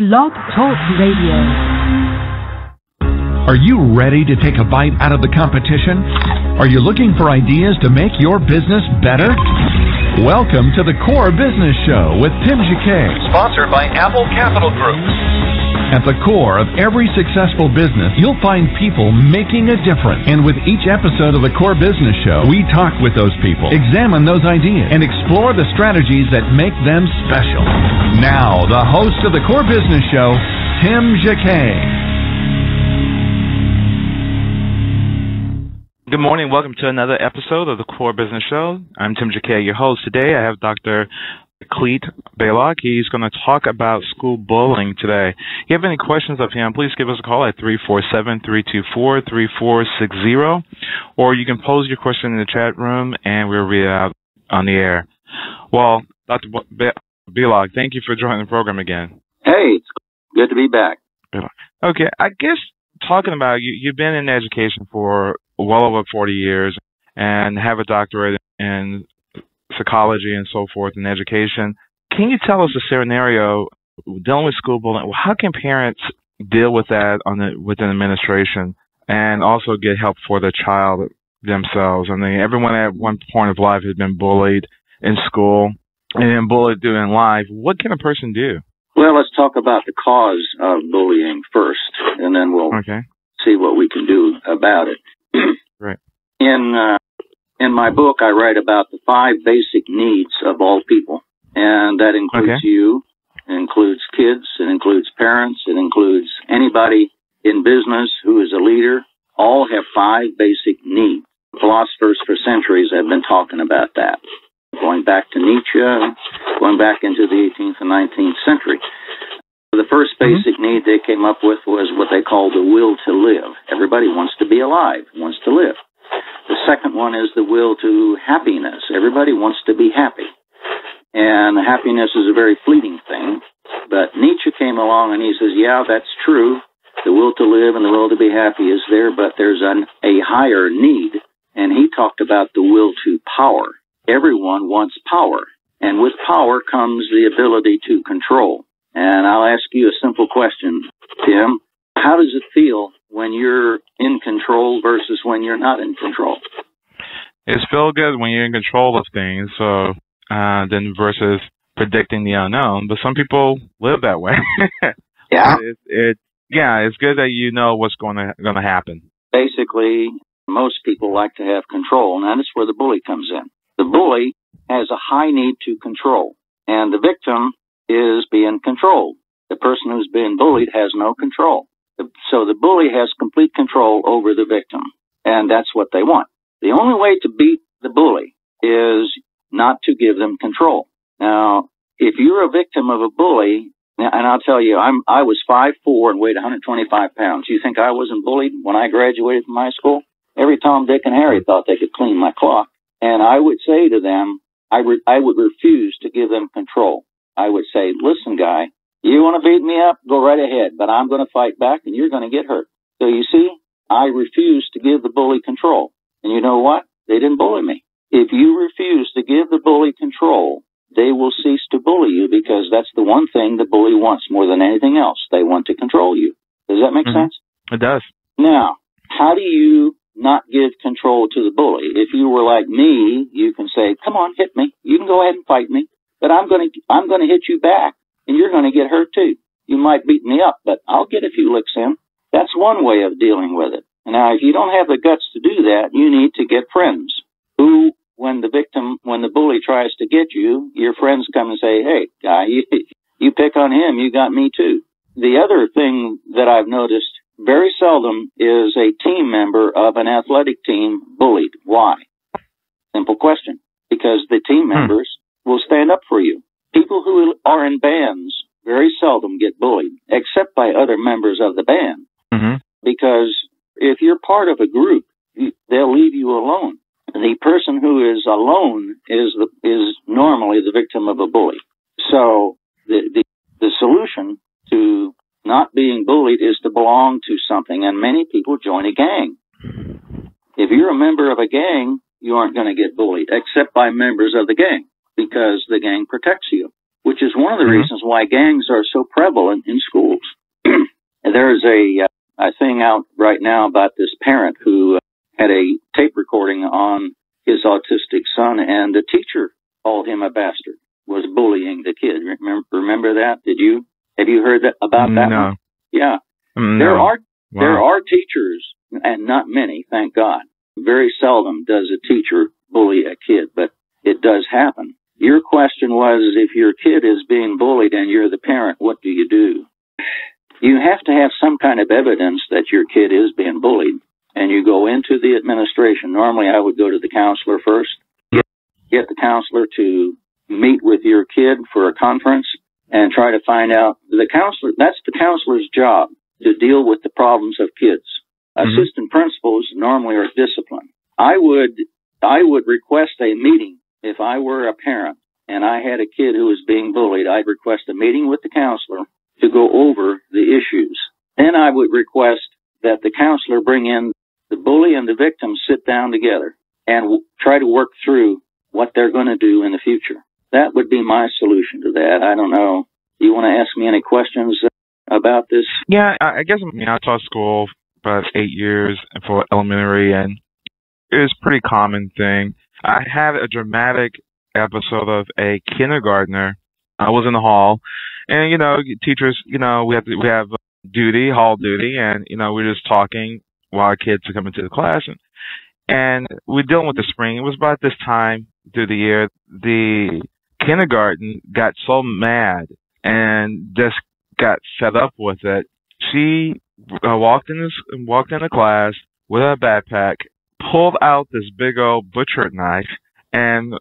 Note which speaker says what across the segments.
Speaker 1: Blog Talk Radio.
Speaker 2: Are you ready to take a bite out of the competition? Are you looking for ideas to make your business better? Welcome to the Core Business Show with Tim Jacquet,
Speaker 3: sponsored by Apple Capital Group.
Speaker 2: At the core of every successful business, you'll find people making a difference. And with each episode of the Core Business Show, we talk with those people, examine those ideas, and explore the strategies that make them special. Now, the host of the Core Business Show, Tim Jacquet.
Speaker 4: Good morning. Welcome to another episode of the Core Business Show. I'm Tim Jacquet, your host. Today, I have Dr. Cleet Baylock. He's going to talk about school bullying today. If you have any questions of him, please give us a call at 347-324-3460, or you can pose your question in the chat room and we'll read it out on the air. Well, Dr. Baylock, thank you for joining the program again.
Speaker 5: Hey, it's good to be back.
Speaker 4: Okay, I guess talking about you've been in education for well over 40 years and have a doctorate in psychology and so forth in education. Can you tell us a scenario dealing with school bullying? How can parents deal with that within administration and also get help for the child themselves? I mean, everyone at one point of life has been bullied in school and then bullied during life. What can a person do?
Speaker 5: Well, let's talk about the cause of bullying first, and then we'll see what we can do about it.
Speaker 4: Right.
Speaker 5: In my book, I write about the 5 basic needs of all people, and that includes you, it includes kids, it includes parents, it includes anybody in business who is a leader. All have 5 basic needs. Philosophers for centuries have been talking about that, going back to Nietzsche, going back into the 18th and 19th century. The first basic need they came up with was what they called the will to live. Everybody wants to be alive, wants to live. The second one is the will to happiness. Everybody wants to be happy. And happiness is a very fleeting thing. But Nietzsche came along and he says, yeah, that's true. The will to live and the will to be happy is there, but there's a higher need. And he talked about the will to power. Everyone wants power. And with power comes the ability to control. And I'll ask you a simple question, Tim. How does it feel when you're in control versus when you're not in control?
Speaker 4: It feels good when you're in control of things, so then versus predicting the unknown. But some people live that way.
Speaker 5: Yeah.
Speaker 4: It's good that you know what's going to happen.
Speaker 5: Basically, most people like to have control, and that's where the bully comes in. The bully has a high need to control, and the victim is being controlled. The person who's being bullied has no control. So the bully has complete control over the victim, and that's what they want. The only way to beat the bully is not to give them control. Now, if you're a victim of a bully, and I'll tell you, I was 5'4" and weighed 125 pounds. You think I wasn't bullied when I graduated from high school? Every Tom, Dick, and Harry thought they could clean my clock. And I would say to them, I would refuse to give them control. I would say, listen, guy, you want to beat me up? Go right ahead, but I'm going to fight back and you're going to get hurt. So you see, I refuse to give the bully control. And you know what? They didn't bully me. If you refuse to give the bully control, they will cease to bully you because that's the one thing the bully wants more than anything else. They want to control you. Does that make sense?
Speaker 4: It does.
Speaker 5: Now, how do you not give control to the bully? If you were like me, you can say, come on, hit me. You can go ahead and fight me, but I'm going to hit you back. And you're going to get hurt too. You might beat me up, but I'll get a few licks in. That's one way of dealing with it. Now, if you don't have the guts to do that, you need to get friends who, when the bully tries to get you, your friends come and say, hey, guy, you pick on him, you got me too. The other thing that I've noticed, very seldom is a team member of an athletic team bullied. Why? Simple question. Because the team members will stand up for you. People who are in bands very seldom get bullied, except by other members of the band. Because if you're part of a group, they'll leave you alone. The person who is alone is normally the victim of a bully. So the solution to not being bullied is to belong to something, and many people join a gang. If you're a member of a gang, you aren't going to get bullied, except by members of the gang, because the gang protects you, which is one of the reasons why gangs are so prevalent in schools. There's a thing out right now about this parent who had a tape recording on his autistic son, and the teacher called him a bastard, was bullying the kid. Remember that? Have you heard that about that?
Speaker 4: No.
Speaker 5: One? Yeah.
Speaker 4: No.
Speaker 5: There are teachers, and not many, thank God. Very seldom does a teacher bully a kid, but it does happen. Your question was, if your kid is being bullied and you're the parent, what do? You have to have some kind of evidence that your kid is being bullied, and you go into the administration. Normally, I would go to the counselor first, get the counselor to meet with your kid for a conference and try to find out. That's the counselor's job, to deal with the problems of kids. Assistant principals normally are disciplined. I would request a meeting if I were a parent and I had a kid who was being bullied. I'd request a meeting with the counselor to go over the issues. Then I would request that the counselor bring in the bully and the victim, sit down together and try to work through what they're going to do in the future. That would be my solution to that. I don't know. Do you want to ask me any questions about this?
Speaker 4: Yeah, I guess I taught school about 8 years for elementary, and it was a pretty common thing. I had a dramatic episode of a kindergartner. I was in the hall, and teachers, we have hall duty, and we're just talking while our kids are coming to the class, and we're dealing with the spring. It was about this time through the year. The kindergarten got so mad and just got fed up with it. She walked in the class with a backpack, pulled out this big old butcher knife, and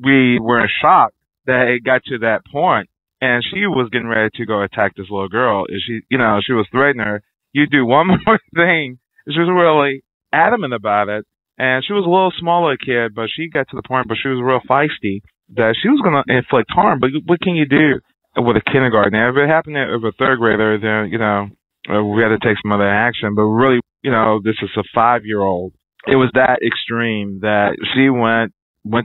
Speaker 4: we were in shock that it got to that point. And she was getting ready to go attack this little girl. She was threatening her. You do one more thing. She was really adamant about it. And she was a little smaller kid, but she got to the point where she was real feisty that she was going to inflict harm. But what can you do with a kindergartner? If it happened with a third grader, then, we had to take some other action. But really, this is a 5-year-old. It was that extreme that she went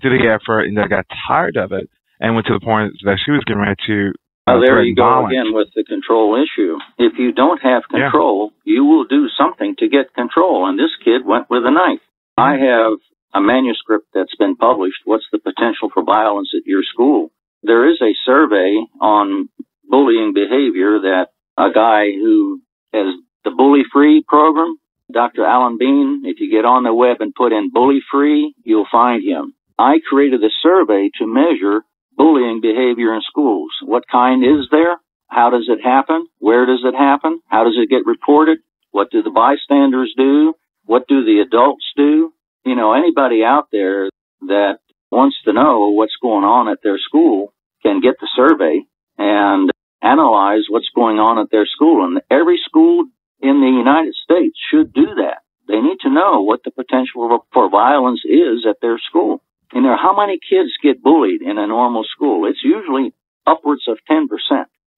Speaker 4: through the effort and then got tired of it and went to the point that she was getting ready to
Speaker 5: there you go violence. Again with the control issue. If you don't have control, you will do something to get control. And this kid went with a knife. I have a manuscript that's been published. What's the potential for violence at your school? There is a survey on bullying behavior that a guy who has the Bully Free program, Dr. Alan Bean, if you get on the web and put in Bully Free, you'll find him. I created a survey to measure bullying behavior in schools. What kind is there? How does it happen? Where does it happen? How does it get reported? What do the bystanders do? What do the adults do? Anybody out there that wants to know what's going on at their school can get the survey and analyze what's going on at their school. And every school in the United States should do that. They need to know what the potential for violence is at their school. How many kids get bullied in a normal school? It's usually upwards of 10%.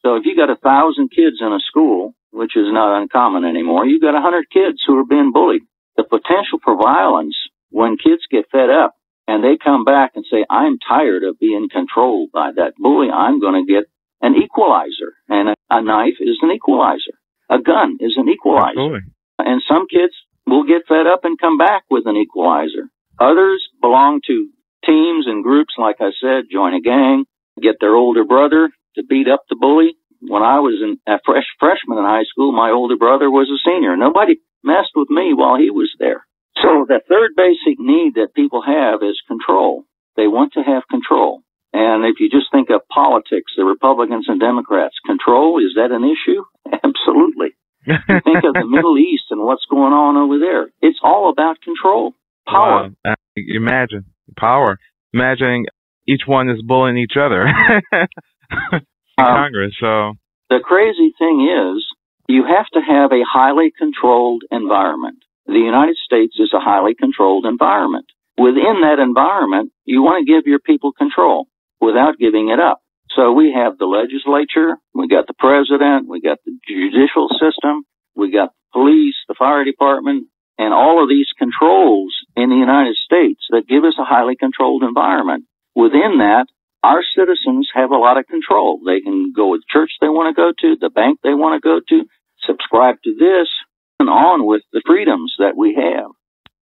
Speaker 5: So if you got 1,000 kids in a school, which is not uncommon anymore, you got 100 kids who are being bullied. The potential for violence, when kids get fed up and they come back and say, I'm tired of being controlled by that bully, I'm going to get an equalizer. And a knife is an equalizer. A gun is an equalizer. Absolutely. And some kids will get fed up and come back with an equalizer. Others belong to teams and groups, like I said, join a gang, get their older brother to beat up the bully. When I was a freshman in high school, my older brother was a senior. Nobody messed with me while he was there. So the third basic need that people have is control. They want to have control. And if you just think of politics, the Republicans and Democrats, control, is that an issue? Absolutely. You think of the Middle East and what's going on over there. It's all about control. Power.
Speaker 4: Wow. Imagine power. Imagine each one is bullying each other in Congress. So
Speaker 5: the crazy thing is, you have to have a highly controlled environment. The United States is a highly controlled environment. Within that environment, you want to give your people control without giving it up. So we have the legislature, we got the president, we got the judicial system, we got the police, the fire department, and all of these controls in the United States that give us a highly controlled environment. Within that, our citizens have a lot of control. They can go to the church they want to go to, the bank they want to go to, subscribe to this, and on with the freedoms that we have.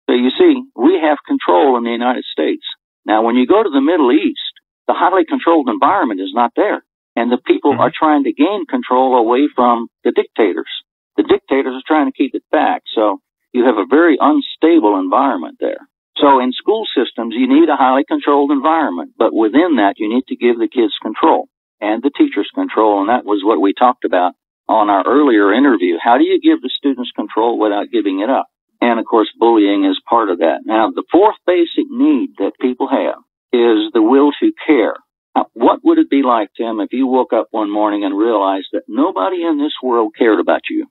Speaker 5: So you see, we have control in the United States. Now, when you go to the Middle East, the highly controlled environment is not there. And the people are trying to gain control away from the dictators. The dictators are trying to keep it back. So you have a very unstable environment there. So in school systems, you need a highly controlled environment. But within that, you need to give the kids control and the teachers control. And that was what we talked about on our earlier interview. How do you give the students control without giving it up? And, of course, bullying is part of that. Now, the fourth basic need that people have is the will to care. Now, what would it be like, Tim, if you woke up one morning and realized that nobody in this world cared about you?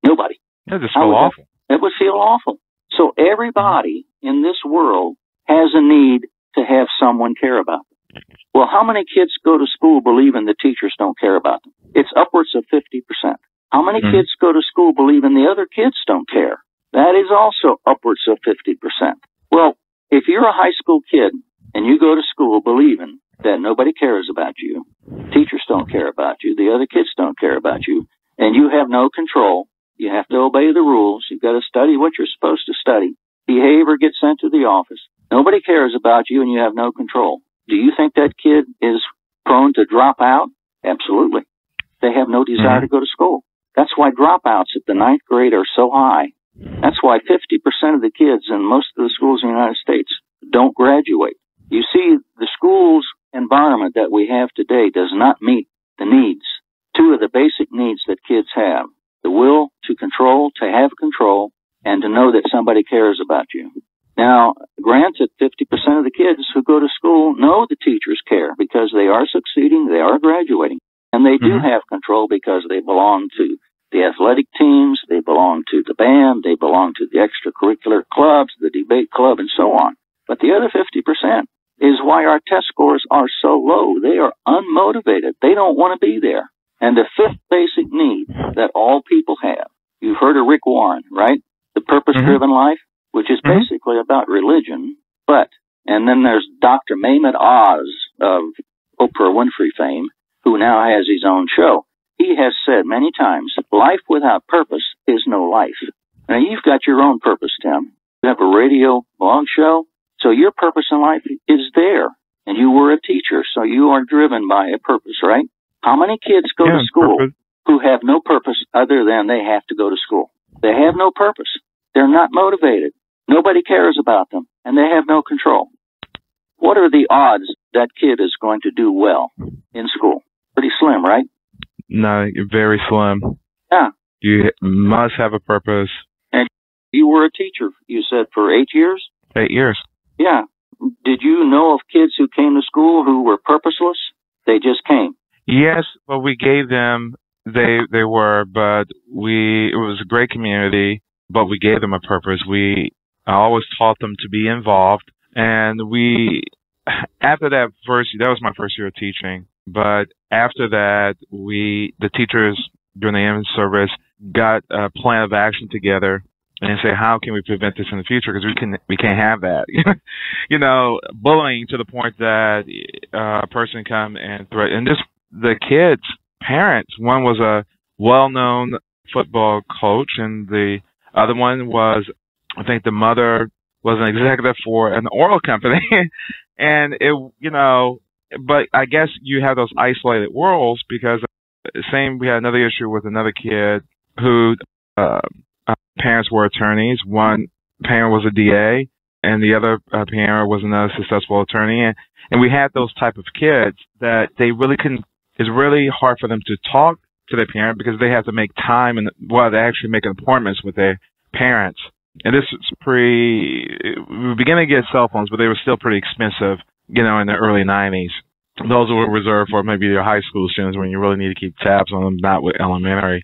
Speaker 5: Nobody.
Speaker 4: That just feel awful.
Speaker 5: It would feel awful. So everybody in this world has a need to have someone care about them. Well, how many kids go to school believing the teachers don't care about them? It's upwards of 50%. How many kids go to school believing the other kids don't care? That is also upwards of 50%. Well, if you're a high school kid and you go to school believing that nobody cares about you, teachers don't care about you, the other kids don't care about you, and you have no control, you have to obey the rules, you've got to study what you're supposed to study, behave or get sent to the office, nobody cares about you and you have no control. Do you think that kid is prone to drop out? Absolutely. They have no desire to go to school. That's why dropouts at the 9th grade are so high. That's why 50% of the kids in most of the schools in the United States don't graduate. You see, the school's environment that we have today does not meet the needs. Two of the basic needs that kids have: the will to control, to have control, and to know that somebody cares about you. Now, granted, 50% of the kids who go to school know the teachers care because they are succeeding, they are graduating, and they do have control because they belong to the athletic teams, they belong to the band, they belong to the extracurricular clubs, the debate club, and so on. But the other 50% is why our test scores are so low. They are unmotivated. They don't want to be there. And the fifth basic need that all people have, you've heard of Rick Warren, right? The purpose-driven life, which is basically about religion. And then there's Dr. Mehmet Oz of Oprah Winfrey fame, who now has his own show. He has said many times, life without purpose is no life. Now, you've got your own purpose, Tim. You have a radio blog show, so your purpose in life is there. And you were a teacher, so you are driven by a purpose, right? How many kids go to school who have no purpose other than they have to go to school? They have no purpose. They're not motivated. Nobody cares about them, and they have no control. What are the odds that kid is going to do well in school? Pretty slim, right?
Speaker 4: No, very slim.
Speaker 5: Yeah.
Speaker 4: You must have a purpose.
Speaker 5: And you were a teacher, you said, for 8 years?
Speaker 4: 8 years.
Speaker 5: Yeah. Did you know of kids who came to school who were purposeless? They just came.
Speaker 4: Yes, well, we gave them, they were, but it was a great community, but we gave them a purpose. I always taught them to be involved, and after that was my first year of teaching, but after that, the teachers during the end service got a plan of action together and say, how can we prevent this in the future? Because we can't have that. Bullying to the point that a person come and threaten. And the kids' parents, one was a well-known football coach, and the other one was, I think the mother was an executive for an oil company. And but I guess you have those isolated worlds because we had another issue with another kid who parents were attorneys. One parent was a DA, and the other parent was another successful attorney. And we had those type of kids that they really couldn't. It's really hard for them to talk to their parent because they have to make time they actually make appointments with their parents. And this is we were beginning to get cell phones, but they were still pretty expensive, in the early 90s. Those were reserved for maybe your high school students when you really need to keep tabs on them, not with elementary.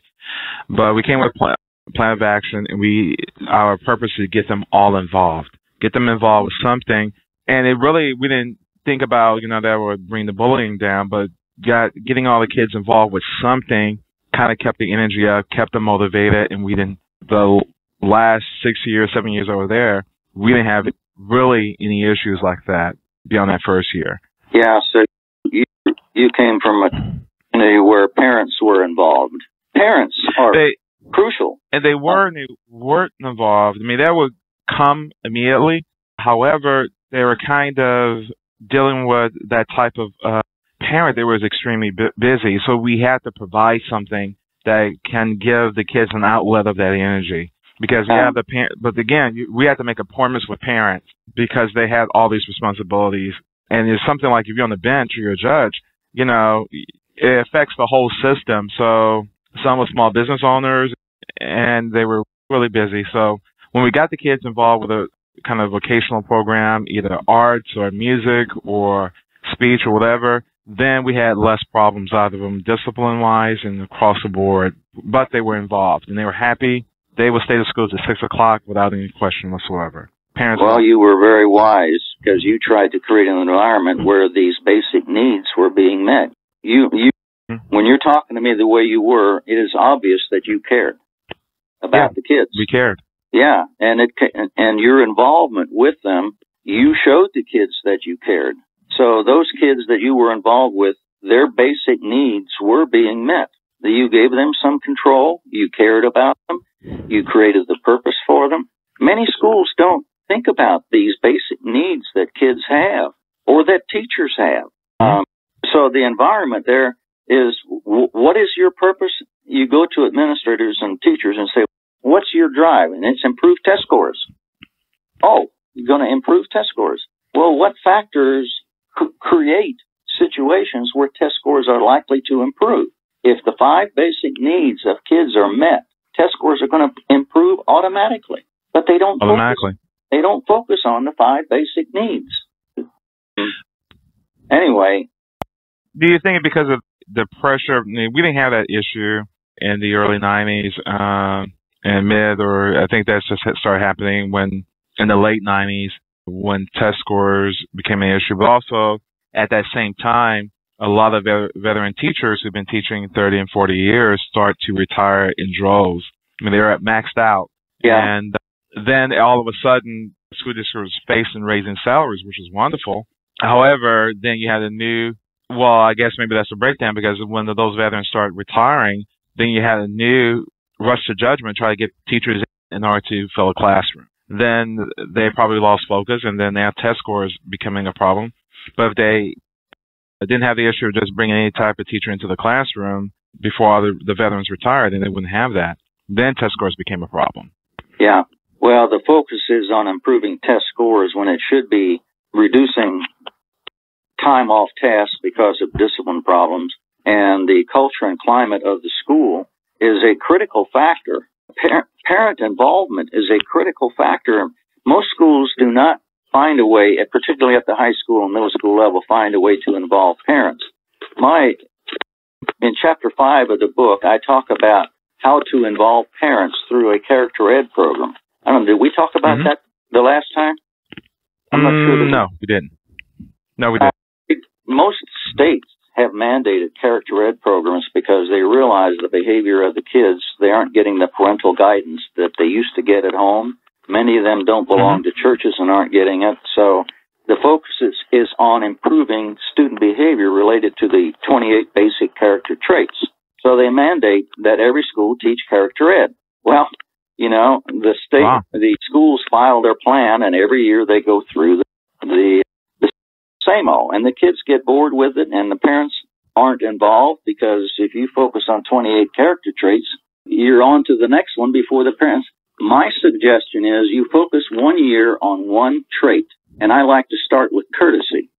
Speaker 4: But we came with a plan of action, and our purpose is to get them all involved, get them involved with something. And we didn't think about, that would bring the bullying down, but getting all the kids involved with something kind of kept the energy up, kept them motivated, and the last 7 years over there, we didn't have really any issues like that beyond that first year.
Speaker 5: Yeah, so you came from a community where parents were involved, Parents are crucial.
Speaker 4: And they weren't involved. I mean, that would come immediately. However, they were kind of dealing with that type of parent that was extremely busy. So we had to provide something that can give the kids an outlet of that energy. Because we have the but again, we had to make appointments with parents because they had all these responsibilities. And it's something like if you're on the bench or you're a judge, you know, it affects the whole system. So some were small business owners, and they were really busy. So when we got the kids involved with a kind of vocational program, either arts or music or speech or whatever, then we had less problems out of them discipline-wise and across the board. But they were involved, and they were happy. They would stay to school at 6 o'clock without any question whatsoever. Parents.
Speaker 5: Well, you were very wise because you tried to create an environment where these basic needs were being met. When you're talking to me the way you were, it is obvious that you cared about the kids.
Speaker 4: We cared.
Speaker 5: Yeah, and your involvement with them, you showed the kids that you cared. So those kids that you were involved with, their basic needs were being met. You gave them some control. You cared about them. You created the purpose for them. Many schools don't think about these basic needs that kids have or that teachers have. So the environment there is, what is your purpose? You go to administrators and teachers and say, what's your drive? And it's improve test scores. Oh, you're going to improve test scores. Well, what factors create situations where test scores are likely to improve? If the 5 basic needs of kids are met, test scores are going to improve automatically. But they don't focus on the 5 basic needs. Anyway.
Speaker 4: Do you think because of the pressure, we didn't have that issue in the early 90s and mid, or I think that's just started happening when in the late 90s when test scores became an issue. But also at that same time, a lot of veteran teachers who've been teaching 30 and 40 years start to retire in droves. I mean, they're maxed out.
Speaker 5: Yeah.
Speaker 4: And then all of a sudden, the school district was facing raising salaries, which is wonderful. However, then you had a new, well, I guess maybe that's a breakdown because when those veterans start retiring, then you had a new rush to judgment, try to get teachers in order to fill a classroom. Then they probably lost focus, and then now test scores becoming a problem. But if they didn't have the issue of just bringing any type of teacher into the classroom before all the veterans retired, then they wouldn't have that. Then test scores became a problem.
Speaker 5: Yeah. Well, the focus is on improving test scores when it should be reducing time off tasks because of discipline problems. And the culture and climate of the school is a critical factor. Parent involvement is a critical factor. Most schools do not find a way, particularly at the high school and middle school level, find a way to involve parents. In chapter 5 of the book, I talk about how to involve parents through a character ed program. I don't know, did we talk about that the last time? I'm not sure.
Speaker 4: No, we didn't. No, we didn't.
Speaker 5: Most states have mandated character ed programs because they realize the behavior of the kids. They aren't getting the parental guidance that they used to get at home. Many of them don't belong to churches and aren't getting it. So the focus is on improving student behavior related to the 28 basic character traits. So they mandate that every school teach character ed. Well, you know, the schools file their plan, and every year they go through the same old, and the kids get bored with it, and the parents aren't involved because if you focus on 28 character traits, you're on to the next one before the parents. My suggestion is you focus 1 year on one trait, and I like to start with courtesy,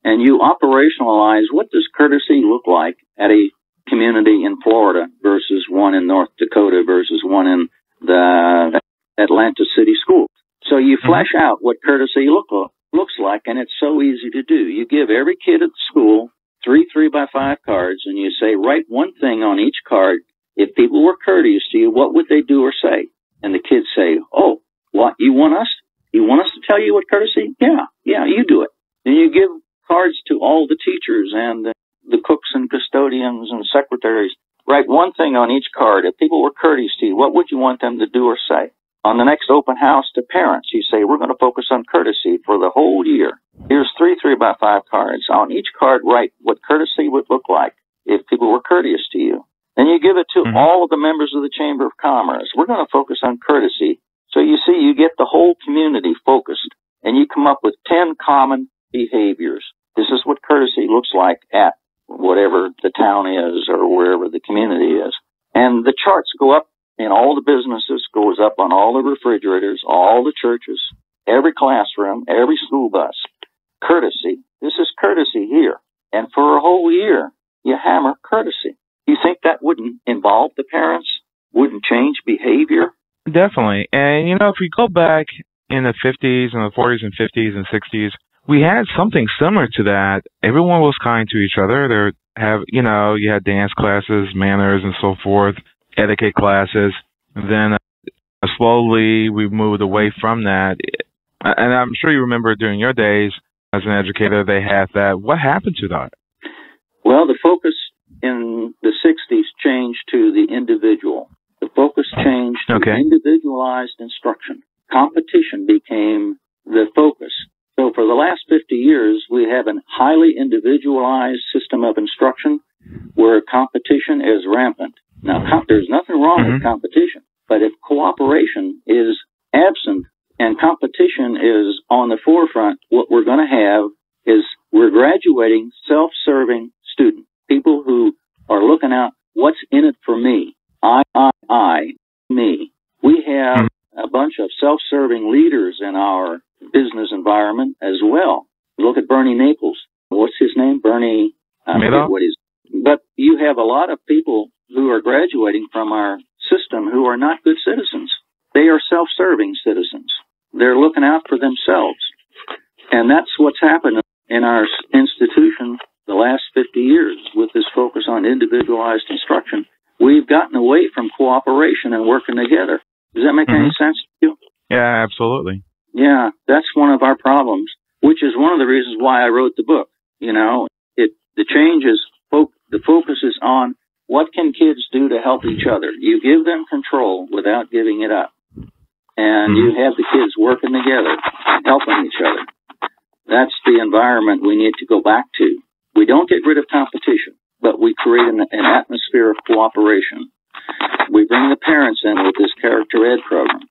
Speaker 5: and you operationalize what does courtesy look like at a community in Florida versus one in North Dakota versus one in the Atlanta City School. So you flesh out what courtesy looks like, and it's so easy to do. You give every kid at the school 3 3x5 cards, and you say, write one thing on each card. If people were courteous to you, what would they do or say? And the kids say, oh, what, you want us to tell you what courtesy? Yeah, you do it. Then you give cards to all the teachers and the cooks and custodians and secretaries. Write one thing on each card. If people were courteous to you, what would you want them to do or say? On the next open house to parents, you say, we're going to focus on courtesy for the whole year. Here's 3 3x5 cards. On each card, write what courtesy would look like if people were courteous to you. And you give it to all of the members of the Chamber of Commerce. We're going to focus on courtesy. So you see, you get the whole community focused, and you come up with 10 common behaviors. This is what courtesy looks like at whatever the town is or wherever the community is. And the charts go up in all the businesses, goes up on all the refrigerators, all the churches, every classroom, every school bus. Courtesy. This is courtesy here. And for a whole year, you hammer courtesy. You think that wouldn't involve the parents? Wouldn't change behavior?
Speaker 4: Definitely. And, if we go back in the 50s and the 40s and 50s and 60s, we had something similar to that. Everyone was kind to each other. You had dance classes, manners, and so forth, etiquette classes. Then slowly we moved away from that. And I'm sure you remember during your days as an educator, they had that. What happened to that?
Speaker 5: Well, the focus in the 60s changed to the individual. The focus changed to individualized instruction. Competition became the focus. So for the last 50 years, we have a highly individualized system of instruction where competition is rampant. Now, there's nothing wrong with competition, but if cooperation is absent and competition is on the forefront, what we're going to have is we're graduating self-serving students, people who are looking out, what's in it for me? I, me. We have a bunch of self-serving leaders in our business environment as well. Look at Bernie Naples. What's his name? Bernie, I forget what his. But you have a lot of people who are graduating from our system who are not good citizens. They are self-serving citizens. They're looking out for themselves. And that's what's happened in our institution the last 50 years with this focus on individualized instruction. We've gotten away from cooperation and working together. Does that make any sense to you?
Speaker 4: Yeah, absolutely.
Speaker 5: Yeah, that's one of our problems, which is one of the reasons why I wrote the book. The change is, the focus is on what can kids do to help each other. You give them control without giving it up. And you have the kids working together, helping each other. That's the environment we need to go back to. We don't get rid of competition, but we create an atmosphere of cooperation. We bring the parents in with this character ed program.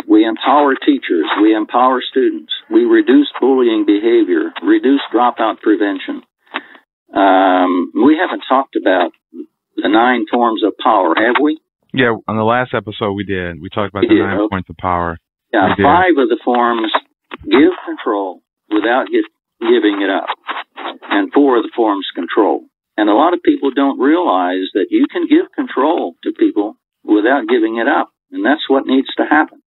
Speaker 5: We empower teachers. We empower students. We reduce bullying behavior, reduce dropout prevention. We haven't talked about the 9 forms of power, have we?
Speaker 4: Yeah, on the last episode we did. We talked about the 9 points of power.
Speaker 5: Yeah, 5 of the forms give control without giving it up. And 4 of the forms control. And a lot of people don't realize that you can give control to people without giving it up. And that's what needs to happen.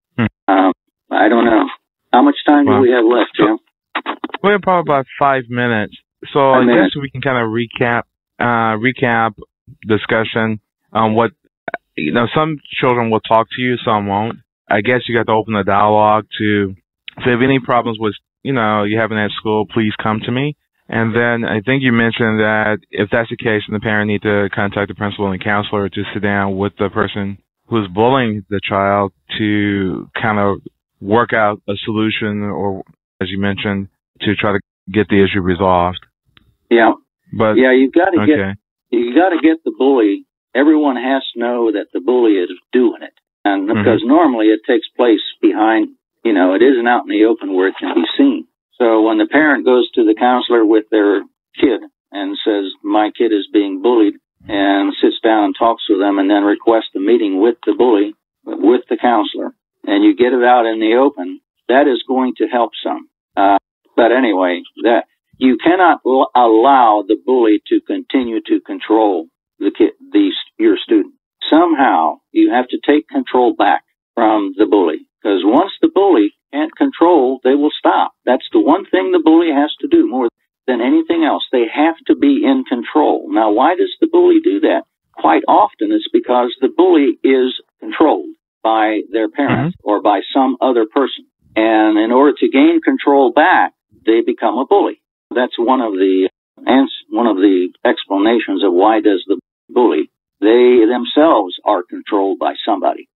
Speaker 5: I don't know. How much time do we have left, Jim?
Speaker 4: We have probably about 5 minutes. So I guess we can kind of recap discussion on what, some children will talk to you, some won't. I guess you got to open the dialogue to, if you have any problems with, you having at school, please come to me. And then I think you mentioned that if that's the case, then the parent need to contact the principal and the counselor to sit down with the person who's bullying the child to kind of work out a solution, or, as you mentioned, to try to get the issue resolved. Yeah. But
Speaker 5: you've got to get the bully. Everyone has to know that the bully is doing it. And because normally it takes place behind, it isn't out in the open where it can be seen. So when the parent goes to the counselor with their kid and says, my kid is being bullied, and sits down and talks with them and then requests a meeting with the bully, with the counselor, and you get it out in the open, that is going to help some. But anyway, that you cannot allow the bully to continue to control your student. Somehow you have to take control back from the bully, because once the bully can't control, they will stop. That's the one thing the bully has to do more than anything else. They have to be in control. Now, why does the bully do that? Quite often it's because the bully is controlled by their parent or by some other person. And in order to gain control back, they become a bully. That's one of the explanations of why does the bully. They themselves are controlled by somebody.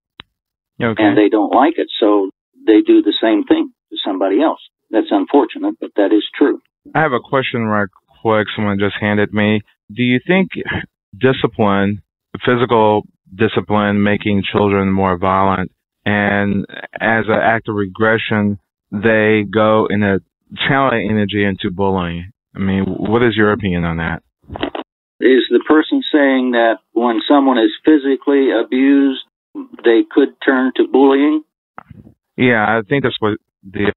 Speaker 5: Okay. And they don't like it, so they do the same thing to somebody else. That's unfortunate, but that is true.
Speaker 4: I have a question right quick someone just handed me. Do you think discipline physical discipline making children more violent, and as an act of regression, they go in a channel energy into bullying. I mean, what is your opinion on that?
Speaker 5: Is the person saying that when someone is physically abused, they could turn to bullying?
Speaker 4: Yeah, I think that's what the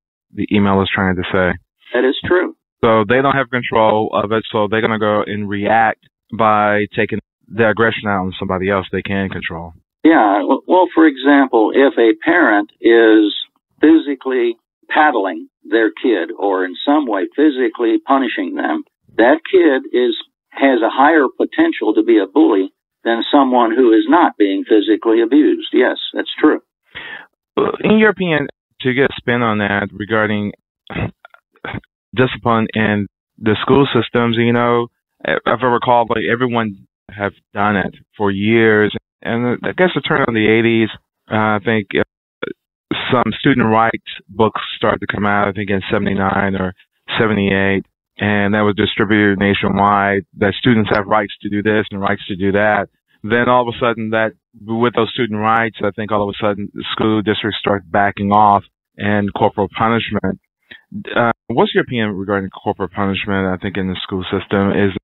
Speaker 4: email is trying to say.
Speaker 5: That is true.
Speaker 4: So they don't have control of it, so they're going to go and react by taking their aggression out on somebody else they can control.
Speaker 5: Yeah, well, for example, if a parent is physically paddling their kid or in some way physically punishing them, that kid has a higher potential to be a bully than someone who is not being physically abused. Yes, that's true.
Speaker 4: In your opinion, to get a spin on that regarding discipline in the school systems, you know, if I recall, like everyone have done it for years, and I guess the turn of the 80s, I think some student rights books started to come out, I think in 79 or 78, and that was distributed nationwide, that students have rights to do this and rights to do that. Then all of a sudden, that with those student rights, I think all of a sudden the school districts start backing off and corporal punishment. What's your opinion regarding corporal punishment? I think in the school system is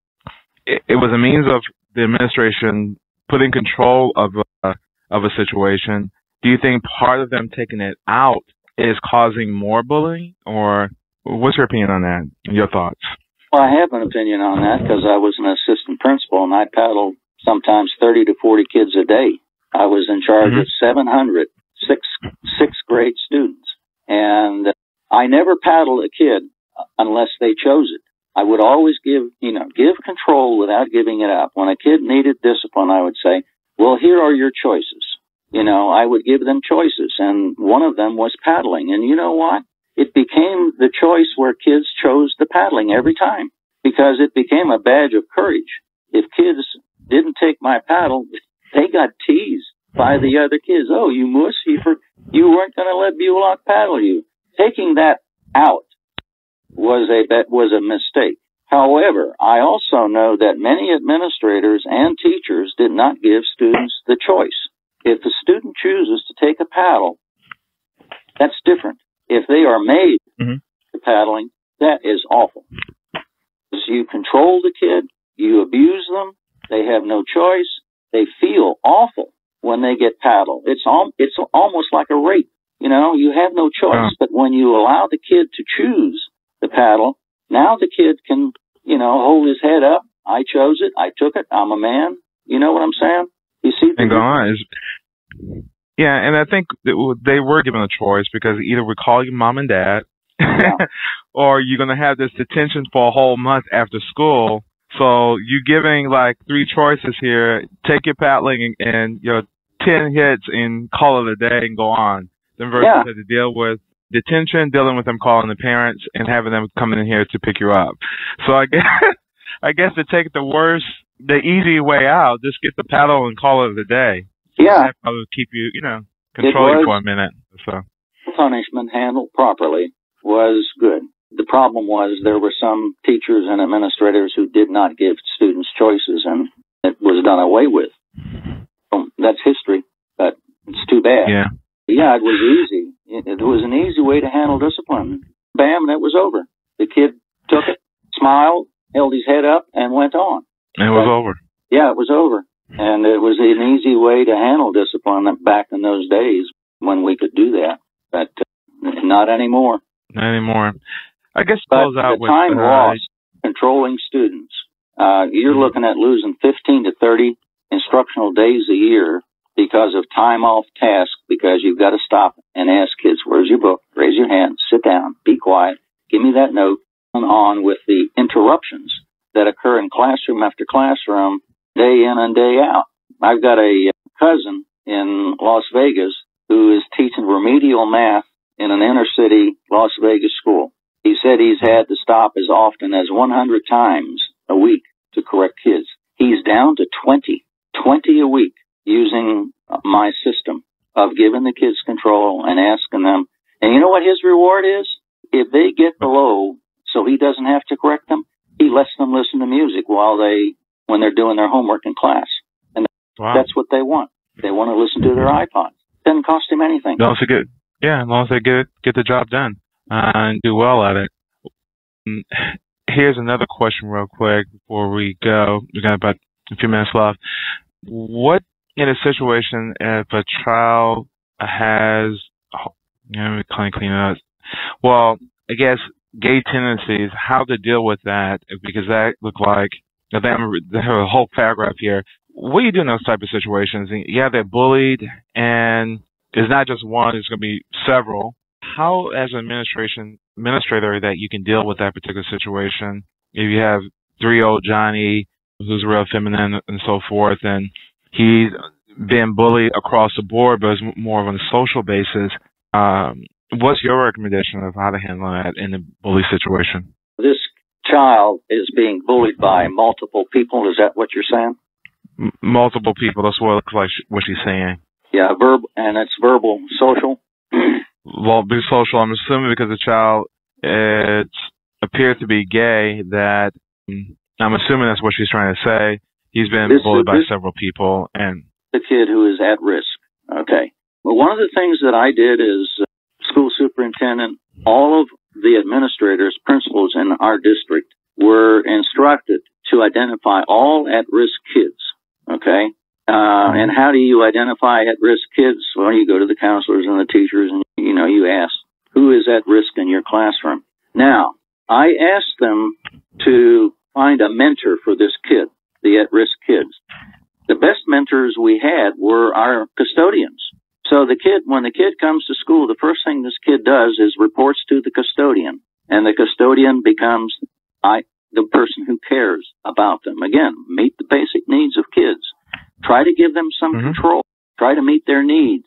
Speaker 4: it was a means of the administration putting control of a situation. Do you think part of them taking it out is causing more bullying, or what's your opinion on that? Your thoughts?
Speaker 5: Well, I have an opinion on that because I was an assistant principal and I paddled sometimes 30 to 40 kids a day. I was in charge of 700 sixth grade students, and I never paddled a kid unless they chose it. I would always give control without giving it up. When a kid needed discipline, I would say, well, here are your choices. I would give them choices, and one of them was paddling. And you know what? It became the choice where kids chose the paddling every time because it became a badge of courage. If kids didn't take my paddle, they got teased by the other kids. Oh, you muss, you weren't going to let Bullock paddle you. Taking that out was a mistake. However, I also know that many administrators and teachers did not give students the choice. If the student chooses to take a paddle, that's different. If they are made to paddling, that is awful. So you control the kid, you abuse them, they have no choice, they feel awful when they get paddled. It's almost like a rape. You have no choice. But when you allow the kid to choose the paddle, now the kid can, hold his head up. I chose it. I took it. I'm a man. You know what I'm saying? You see?
Speaker 4: And go on. Yeah, and I think they were given a choice because either we call you mom and dad, or you're going to have this detention for a whole month after school. So you're giving like three choices here. Take your paddling and 10 hits and call it a day and go on. Then versus had to deal with detention, dealing with them calling the parents and having them coming in here to pick you up. So I guess to take the easy way out, just get the paddle and call it a day.
Speaker 5: Yeah.
Speaker 4: That probably would keep you, control you for a minute. So
Speaker 5: punishment handled properly was good. The problem was there were some teachers and administrators who did not give students choices, and it was done away with. That's history, but it's too bad. Yeah, it was easy. It was an easy way to handle discipline. Bam, and it was over. The kid took it, smiled, held his head up, and went on.
Speaker 4: And it was over.
Speaker 5: Yeah, it was over. And it was an easy way to handle discipline back in those days when we could do that. But not anymore.
Speaker 4: Not anymore. I guess
Speaker 5: but the time lost controlling students. You're looking at losing 15 to 30 instructional days a year because of time off task, because you've got to stop and ask kids, where's your book? Raise your hand, sit down, be quiet, give me that note. On with the interruptions that occur in classroom after classroom, day in and day out. I've got a cousin in Las Vegas who is teaching remedial math in an inner city Las Vegas school. He said he's had to stop as often as 100 times a week to correct kids. He's down to 20 a week using my system of giving the kids control and asking them. And you know what his reward is? If they get below, so he doesn't have to correct them, he lets them listen to music when they're doing their homework in class. And
Speaker 4: Wow.
Speaker 5: That's what they want. They want to listen to their iPod. Doesn't cost him anything.
Speaker 4: As long as they get the job done and do well at it. Here's another question real quick before we go. We got about a few minutes left. What in a situation if a child has, clean it up. Well, I guess gay tendencies, how to deal with that, because that looked like, they have a whole paragraph here. What do you do in those type of situations? Yeah, they're bullied, and it's not just one, it's going to be several. How, as an administrator, that you can deal with that particular situation? If you have 3-year-old Johnny, who's real feminine and so forth, and he's been bullied across the board, but it's more of on a social basis, what's your recommendation of how to handle that in a bully situation?
Speaker 5: This child is being bullied by multiple people. Is that what you're saying?
Speaker 4: Multiple people. That's what it looks like what she's saying.
Speaker 5: Yeah, and it's verbal, social.
Speaker 4: Well, be social. I'm assuming because the child appears to be gay. That I'm assuming that's what she's trying to say. He's been bullied by several people, and
Speaker 5: the kid who is at risk. Okay. Well, one of the things that I did is school superintendent, all of the administrators, principals in our district were instructed to identify all at-risk kids. Okay. And how do you identify at-risk kids? Well, you go to the counselors and the teachers and, you ask, who is at risk in your classroom? Now, I asked them to find a mentor for this kid, the at-risk kids. The best mentors we had were our custodians. So when the kid comes to school, the first thing this kid does is reports to the custodian, and the custodian becomes the person who cares about them. Again, meet the basic needs of kids. Try to give them some control. Try to meet their needs.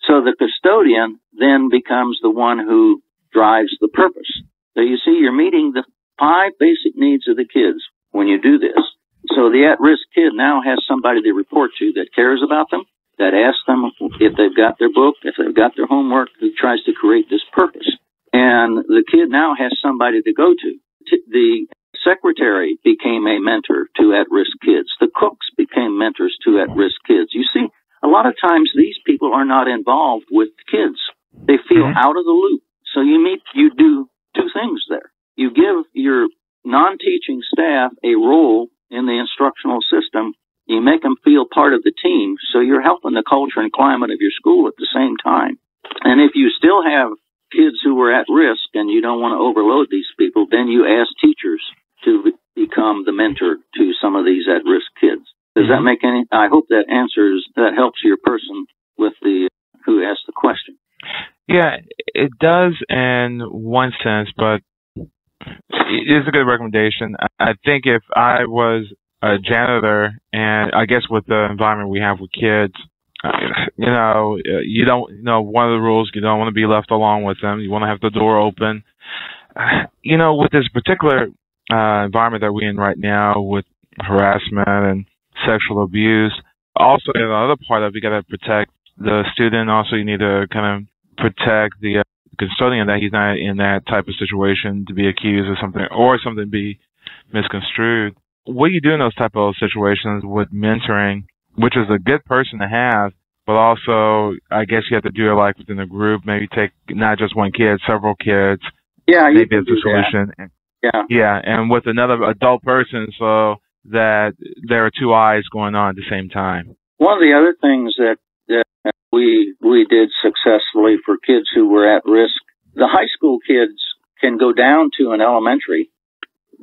Speaker 5: So the custodian then becomes the one who drives the purpose. So you see, you're meeting the 5 basic needs of the kids when you do this. So the at-risk kid now has somebody to report to that cares about them, that asks them if they've got their book, if they've got their homework, who tries to create this purpose. And the kid now has somebody to go to. The secretary became a mentor to at-risk kids. The cooks became mentors to at-risk kids. You see, a lot of times these people are not involved with kids. They feel out of the loop. So you do 2 things there. You give your non-teaching staff a role in the instructional system. You make them feel part of the team, so you're helping the culture and climate of your school at the same time. And if you still have kids who are at risk and you don't want to overload these people, then you ask teachers to become the mentor to some of these at-risk kids. Does that make any? I hope that helps your person with who asked the question.
Speaker 4: Yeah, it does in one sense, but it is a good recommendation. I think if I was a janitor, and I guess with the environment we have with kids, you don't, one of the rules, you don't want to be left alone with them. You want to have the door open. With this particular environment that we're in right now with harassment and sexual abuse, also the other part of it, you got to protect the student. Also, you need to kind of protect the custodian that he's not in that type of situation to be accused of something or something be misconstrued. What do you do in those type of situations with mentoring, which is a good person to have, but also I guess you have to do it like within a group, maybe take not just one kid, several kids.
Speaker 5: Yeah,
Speaker 4: maybe it's a solution.
Speaker 5: Yeah,
Speaker 4: and with another adult person so that there are 2 eyes going on at the same time.
Speaker 5: One of the other things that we did successfully for kids who were at risk, the high school kids can go down to an elementary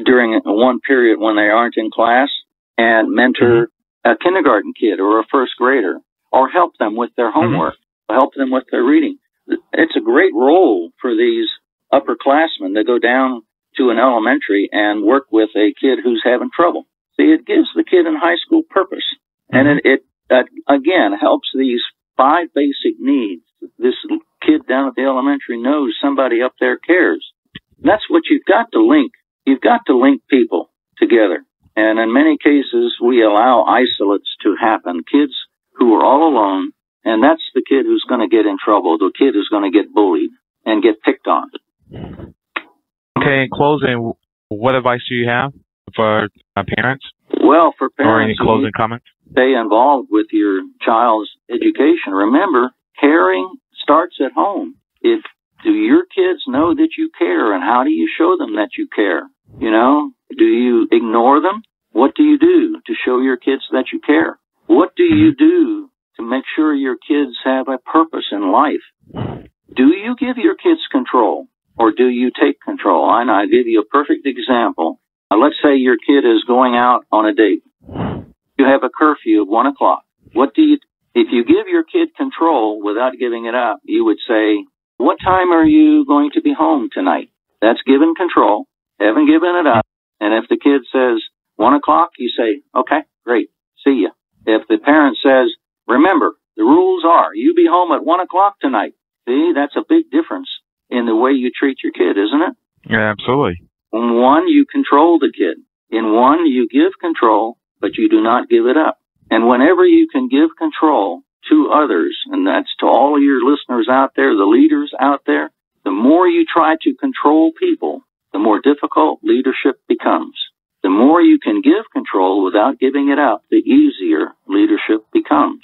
Speaker 5: during one period when they aren't in class and mentor a kindergarten kid or a first grader, or help them with their homework, help them with their reading. It's a great role for these upperclassmen to go down to an elementary and work with a kid who's having trouble. See, it gives the kid in high school purpose. And it again, helps these 5 basic needs. This kid down at the elementary knows somebody up there cares. That's what you've got to link. You've got to link people together. And in many cases, we allow isolates to happen, kids who are all alone, and that's the kid who's going to get in trouble, the kid who's going to get bullied and get picked on.
Speaker 4: Okay, in closing, what advice do you have for parents?
Speaker 5: Well, for parents,
Speaker 4: or any closing comments?
Speaker 5: Stay involved with your child's education. Remember, caring starts at home. Do your kids know that you care, and how do you show them that you care? You know, do you ignore them? What do you do to show your kids that you care? What do you do to make sure your kids have a purpose in life? Do you give your kids control, or do you take control? And I'll give you a perfect example. Let's say your kid is going out on a date. You have a curfew of 1 o'clock. If you give your kid control without giving it up, you would say, what time are you going to be home tonight? That's given control. Haven't given it up. And if the kid says 1 o'clock, you say, okay, great, see ya. If the parent says, remember, the rules are you be home at 1 o'clock tonight. See, that's a big difference in the way you treat your kid, isn't it?
Speaker 4: Yeah, absolutely.
Speaker 5: In one, you control the kid. In one, you give control, but you do not give it up. And whenever you can give control to others, and that's to all of your listeners out there, the leaders out there, the more you try to control people, the more difficult leadership becomes. The more you can give control without giving it up, the easier leadership becomes.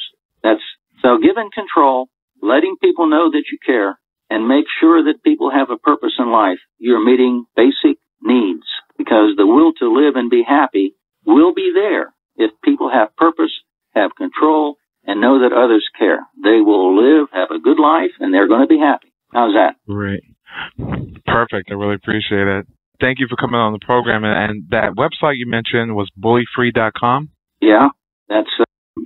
Speaker 5: So giving control, letting people know that you care, and make sure that people have a purpose in life. You're meeting basic needs, because the will to live and be happy will be there if people have purpose, have control, and know that others care. They will live, have a good life, and they're going to be happy. How's that?
Speaker 4: Great. Perfect. I really appreciate it. Thank you for coming on the program. And that website you mentioned was bullyfree.com?
Speaker 5: Yeah, that's,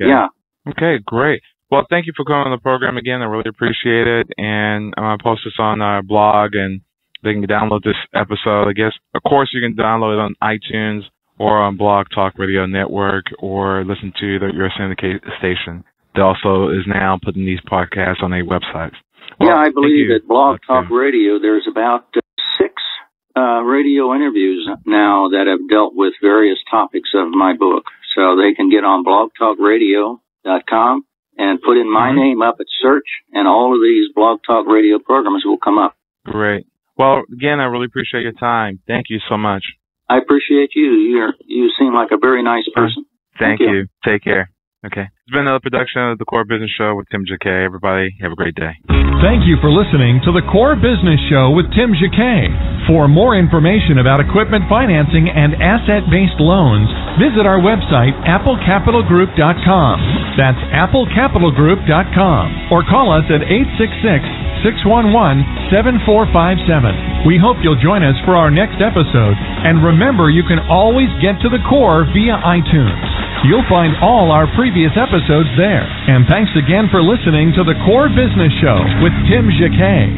Speaker 5: yeah.
Speaker 4: Okay, great. Well, thank you for coming on the program again. I really appreciate it. And I'm going to post this on our blog, and they can download this episode. I guess, of course, you can download it on iTunes or on Blog Talk Radio Network, or listen to your syndicate station that also is now putting these podcasts on their websites. Well,
Speaker 5: yeah, I believe at Blog Talk Radio, there's about 6 radio interviews now that have dealt with various topics of my book. So they can get on blogtalkradio.com and put in my name up at search, and all of these Blog Talk Radio programs will come up.
Speaker 4: Great. Well, again, I really appreciate your time. Thank you so much.
Speaker 5: I appreciate you. You seem like a very nice person.
Speaker 4: Thank you. Take care. Okay. It's been another production of The Core Business Show with Tim Jacquet. Everybody, have a great day.
Speaker 2: Thank you for listening to The Core Business Show with Tim Jacquet. For more information about equipment financing and asset-based loans, visit our website, applecapitalgroup.com. That's applecapitalgroup.com. Or call us at 866-611-7457. We hope you'll join us for our next episode. And remember, you can always get to the core via iTunes. You'll find all our previous episodes there. And thanks again for listening to The Core Business Show with Tim Jacquet.